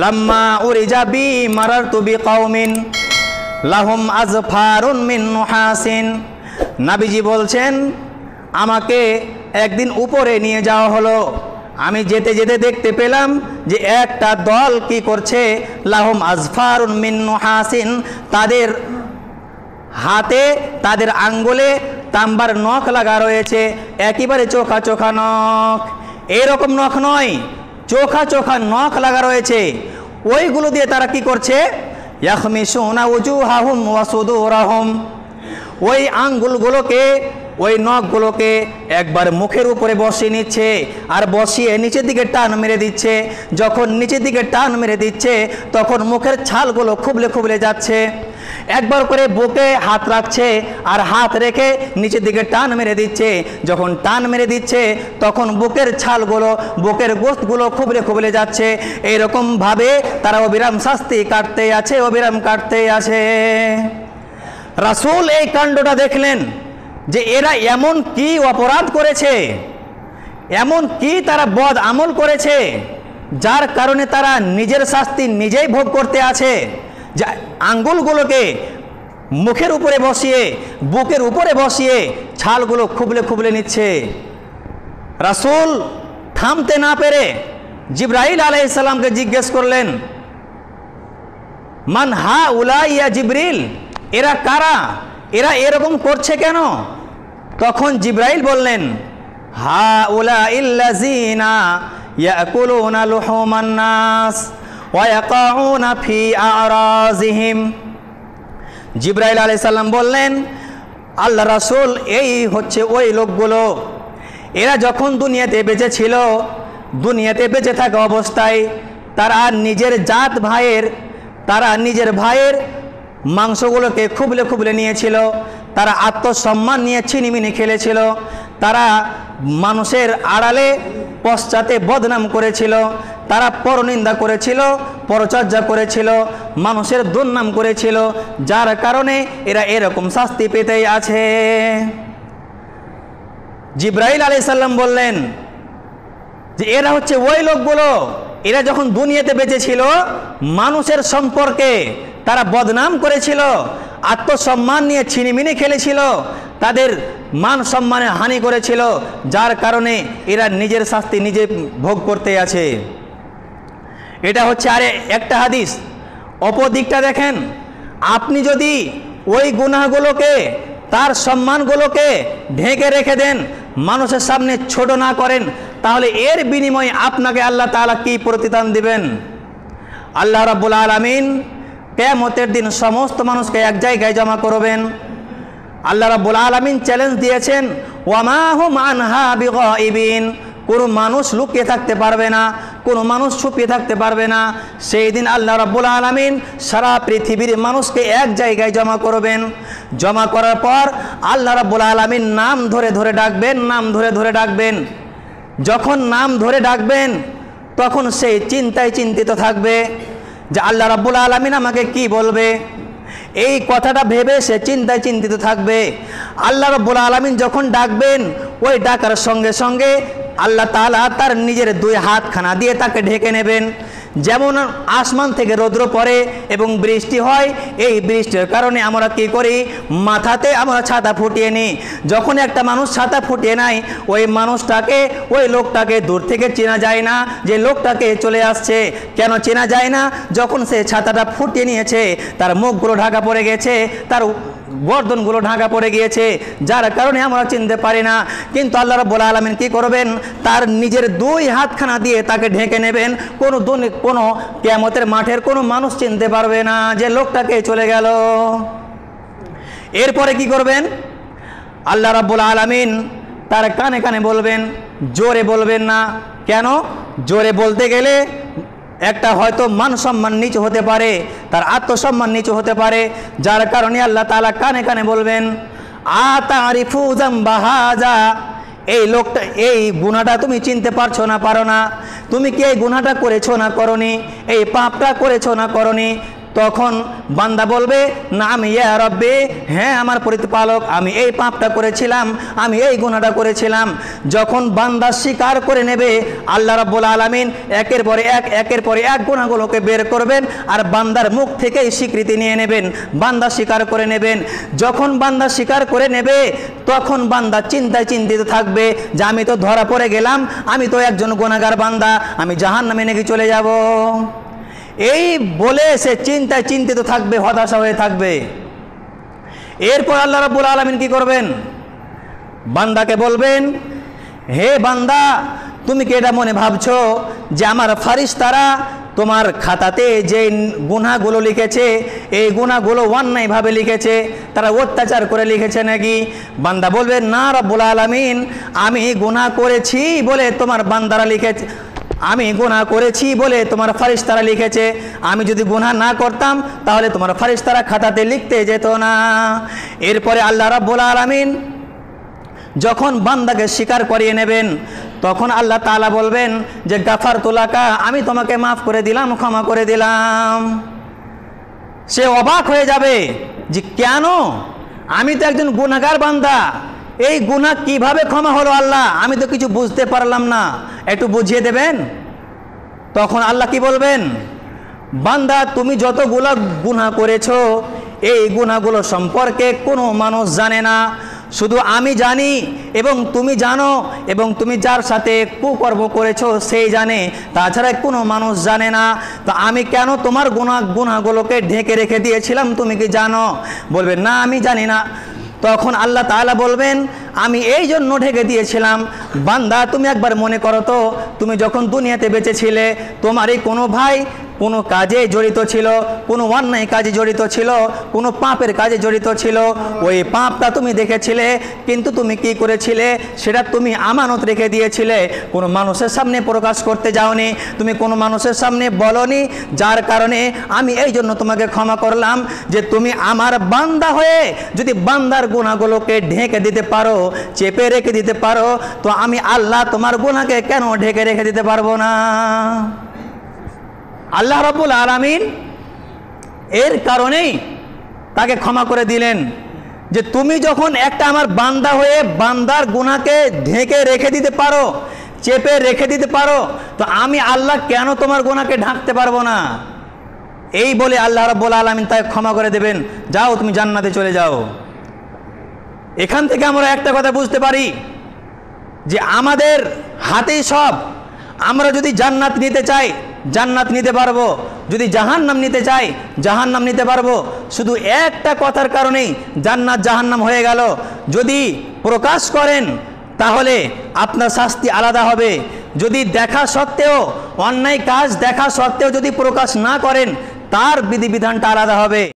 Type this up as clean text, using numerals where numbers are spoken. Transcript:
লাম্মা উরিজা B মারারতু বিকাউমিন লাহুম আজফারুন মিন নুহাসিন। নবীজি বলছেন, আমাকে একদিন উপরে নিয়ে যাওয়া হলো, আমি যেতে যেতে দেখতে পেলাম যে একটা দল কি করছে, লাহুম আজফারুন মিন নুহাসিন, তাদের হাতে তাদের আঙ্গুলে তাম্বার নখ লাগা রয়েছে, একেবারে চোখা চোখা নখ। এরকম নখ নয়, চোখা চোখা নখ লাগা রয়েছে। ওইগুলো দিয়ে তারা কি করছে, ইয়াখমিসুনা উজুহাহুম ওয়া সুদুরাহুম, ওই আঙ্গুলগুলোকে ওই নখগুলোকে একবার মুখের উপরে বসিয়ে নিচ্ছে আর বসিয়ে নিচের দিকে টান মেরে দিচ্ছে। যখন নিচের দিকে টান মেরে দিচ্ছে তখন মুখের ছালগুলো খুবলে খুবলে যাচ্ছে। একবার করে বুকে হাত রাখছে আর হাত রেখে নিচের দিকে টান মেরে দিচ্ছে। যখন টান মেরে দিচ্ছে তখন বুকের ছালগুলো, বুকের গোশতগুলো খুবলে খুবলে যাচ্ছে। এইরকমভাবে তারা অবিরাম শাস্তি কাটতেই আছে, অবিরাম কাটতেই আছে। রাসূল এই কাণ্ডটা দেখলেন যে এরা এমন কি অপরাধ করেছে, এমন কি তারা বদ আমল করেছে, যার কারণে তারা নিজের শাস্তি নিজেই ভোগ করতে আছে। যে আঙ্গুলগুলোকে মুখের উপরে বসিয়ে, বুকের উপরে বসিয়ে ছালগুলো খুবলে খুবলে নিচ্ছে। রাসূল থামতে না পেরে জিবরাইল আলাইহিস সালামকে জিজ্ঞেস করলেন, মান হাউলা ইয়া জিবরিল, এরা কারা, এরা এরকম করছে কেন? তখন জিবরাইল বললেন, হাউলা ইল্লাযিনা ইয়াকুলুনা লুহুমান নাস ওয়া ইয়াকাউনা ফি আরাযিহিম। জিবরাইল আলাইহিস সালাম বললেন, আল্লাহ রাসূল, এই হচ্ছে ওই লোকগুলো, এরা যখন দুনিয়াতে বেঁচে ছিল, দুনিয়াতে বেঁচে থাকা অবস্থায় তারা নিজের জাত ভাইয়ের, তারা নিজের ভাইয়ের মাংসগুলোকে খুবলে খুবলে নিয়েছিল, তারা আত্মসম্মান নিয়ে ছিনিমিনি খেলেছিল, তারা মানুষের আড়ালে পশ্চাতে বদনাম করেছিল, তারা পরনিন্দা করেছিল, পরচর্চা করেছিল, মানুষের দুর্নাম করেছিল, যার কারণে এরা এরকম শাস্তি পেতেই আছে। জিবরাইল আলাইহিস সালাম বললেন যে এরা হচ্ছে ওই লোকগুলো, এরা যখন দুনিয়াতে বেঁচে ছিল মানুষের সম্পর্কে তারা বদনাম করেছিল, আত্মসম্মান নিয়ে ছিনিমিনি খেলেছিল, তাদের মান সম্মানে হানি করেছিল, যার কারণে এরা নিজের শাস্তি নিজে ভোগ করতে আছে। এটা হচ্ছে আরে একটা হাদিস। অপর দিকটা দেখেন, আপনি যদি ওই গুনাহগুলোকে, তার সম্মানগুলোকে ঢেকে রেখে দেন, মানুষের সামনে ছোট না করেন, তাহলে এর বিনিময়ে আপনাকে আল্লাহ তাআলা কি প্রতিদান দিবেন? আল্লাহ রাব্বুল আলামিন কিয়ামতের দিন সমস্ত মানুষকে এক জায়গায় জমা করবেন। আল্লাহ রাব্বুল আলামিন চ্যালেঞ্জ দিয়েছেন, ওয়ামা হুম আনহা বিগাইবিন, কোনো মানুষ লুকিয়ে থাকতে পারবে না, কোনো মানুষ ছুপিয়ে থাকতে পারবে না। সেই দিন আল্লাহ রাব্বুল আলামিন সারা পৃথিবীর মানুষকে এক জায়গায় জমা করবেন। জমা করার পর আল্লাহ রাব্বুল আলামিন নাম ধরে ধরে ডাকবেন, নাম ধরে ধরে ডাকবেন। যখন নাম ধরে ডাকবেন তখন সেই চিন্তায় চিন্তিত থাকবে যে আল্লাহ রাব্বুল আলামিন আমাকে কি বলবে, এই কথাটা ভেবে সে চিন্তায় চিন্তিত থাকবে। আল্লাহ রাব্বুল আলামিন যখন ডাকবেন, ওই ডাকার সঙ্গে সঙ্গে আল্লাহ তাআলা তার নিজের দুই হাতখানা দিয়ে তাকে ঢেকে নেবেন। যেমন আসমান থেকে রৌদ্র পড়ে এবং বৃষ্টি হয়, এই বৃষ্টির কারণে আমরা কি করি, মাথাতে আমরা ছাতা ফুটিয়ে নিই। যখন একটা মানুষ ছাতা ফুটিয়ে নেয়, ওই মানুষটাকে, ওই লোকটাকে দূর থেকে চেনা যায় না যে লোকটাকে চলে আসছে। কেন চেনা যায় না? যখন সে ছাতাটা ফুটিয়ে নিয়েছে, তার মুখগুলো ঢাকা পড়ে গেছে, তার গর্দনগুলো ঢাকা পড়ে গিয়েছে, যার কারণে আমরা চিনতে পারি না। কিন্তু আল্লাহ রাব্বুল আলামিন কি করবেন, তার নিজের দুই হাতখানা দিয়ে তাকে ঢেকে নেবেন। কোনো কিয়ামতের মাঠের কোনো মানুষ চিনতে পারবে না যে লোকটাকে চলে গেল। এরপরে কি করবেন, আল্লাহ রাব্বুল আলামিন তার কানে কানে বলবেন, জোরে বলবেন না। কেন? জোরে বলতে গেলে একটা হয়তো মান সম্মান নিচু হতে পারে, তার আত্মসম্মান নিচু হতে পারে, যার কারণে আল্লাহ তাআলা কানে কানে বলবেন, আতারিফু যামবা হাযা, এই লোকটা, এই গুনাহটা তুমি চিনতে পারছো না, পারো না? তুমি কি এই গুনাহটা করেছো না করনি? এই পাপটা করেছো না করনি? তখন বান্দা বলবে নাম ইয়া রব্বি, হ্যাঁ আমার প্রতিপালক, আমি এই পাপটা করেছিলাম, আমি এই গুনাহটা করেছিলাম। যখন বান্দা স্বীকার করে নেবে, আল্লাহ রাব্বুল আলামিন একের পরে এক গুনাহগুলোকে বের করবেন আর বান্দার মুখ থেকেই স্বীকৃতি নিয়ে নেবেন, বান্দা স্বীকার করে নেবেন। যখন বান্দা স্বীকার করে নেবে, তখন বান্দা চিন্তায় চিন্তিত থাকবে যে আমি তো ধরা পড়ে গেলাম, আমি তো একজন গুনাহগার বান্দা, আমি জাহান্নামে নাকি চলে যাব। এই বলে সে চিন্তায় চিন্তিত থাকবে, হতাশা হয়ে থাকবে। এরপর আল্লাহ রাব্বুল আলামিন কি করবেন? বান্দাকে বলবেন, হে বান্দা, তুমি কি এটা মনে ভাবছো যে আমার ফারিস্তারা তোমার খাতাতে যে গুনাহগুলো লিখেছে, এই গুনাহগুলো অন্যায়ভাবে লিখেছে, তারা অত্যাচার করে লিখেছে নাকি? বান্দা বলবে, না রব্বুল আলামিন, আমি গুনাহ করেছি বলে তোমার বান্দারা লিখেছে, আমি গুনাহ করেছি বলে তোমার ফারিস্তারা লিখেছে। আমি যদি গুনাহ না করতাম তাহলে তোমার ফারিস্তারা খাতাতে লিখতে যেত না। এরপরে আল্লাহ রাব্বুল আলামিন যখন বান্দাকে স্বীকার করিয়ে নেবেন, তখন আল্লাহ তাআলা বলবেন যে গাফারতু লাকা, আমি তোমাকে মাফ করে দিলাম, ক্ষমা করে দিলাম। সে অবাক হয়ে যাবে যে কেন, আমি তো একজন গুনাহগার বান্দা, এই গুনাহ কিভাবে ক্ষমা হলো আল্লাহ? আমি তো কিছু বুঝতে পারলাম না, একটু বুঝিয়ে দেবেন। তখন আল্লাহ কি বলবেন? বান্দা, তুমি যতগুলো গুনাহ করেছো, এই গুনাহগুলো সম্পর্কে কোনো মানুষ জানে না, শুধু আমি জানি এবং তুমি জানো, এবং তুমি যার সাথে কুকর্ম করেছো সেই জানে, তাছাড়া কোনো মানুষ জানে না। তো আমি কেন তোমার গুনাহগুলোকে ঢেকে রেখে দিয়েছিলাম, তুমি কি জানো? বলবে, না আমি জানি না। তখন আল্লাহ তাআলা বলবেন, আমি এই জন্য ঢেকে দিয়েছিলাম। বান্দা, তুমি একবার মনে করো তো, তুমি যখন দুনিয়াতে বেঁচে ছিলে, তোমারই কোনো ভাই কোনো কাজে জড়িত ছিল, কোনো অন্যায় কাজে জড়িত ছিল, কোনো পাপের কাজে জড়িত ছিল, ওই পাপটা তুমি দেখেছিলে, কিন্তু তুমি কি করেছিলে? সেটা তুমি আমানত রেখে দিয়েছিলে, কোনো মানুষের সামনে প্রকাশ করতে যাওনি, তুমি কোনো মানুষের সামনে বলনি, যার কারণে আমি এই জন্য তোমাকে ক্ষমা করলাম যে তুমি আমার বান্দা হয়ে যদি বান্দার গুনাহগুলোকে ঢেকে দিতে পারো, চেপে রেখে দিতে পারো, তো আমি আল্লাহ তোমার গুনাহকে কেন ঢেকে রেখে দিতে পারবো না? আল্লাহ রাব্বুল আলামিন এর কারণেই তাকে ক্ষমা করে দিলেন যে তুমি যখন একটা আমার বান্দা হয়ে বান্দার গুনাহকে ঢেকে রেখে দিতে পারো, চেপে রেখে দিতে পারো, তো আমি আল্লাহ কেন তোমার গুনাহকে ঢাকতে পারবো না? এই বলে আল্লাহ রাব্বুল আলামিন তাকে ক্ষমা করে দেবেন, যাও তুমি জান্নাতে চলে যাও। এখান থেকে আমরা একটা কথা বুঝতে পারি যে আমাদের হাতেই সব। আমরা যদি জান্নাত নিতে চাই, জান্নাত নিতে পারবো, যদি জাহান্নাম নিতে চাই, জাহান্নাম নিতে পারবো। শুধু একটা কথার কারণেই জান্নাত জাহান্নাম হয়ে গেল। যদি প্রকাশ করেন তাহলে আপনার শাস্তি আলাদা হবে, যদি দেখা সত্ত্বেও, অন্যায় কাজ দেখা সত্ত্বেও যদি প্রকাশ না করেন, তার বিধিবিধানটা আলাদা হবে।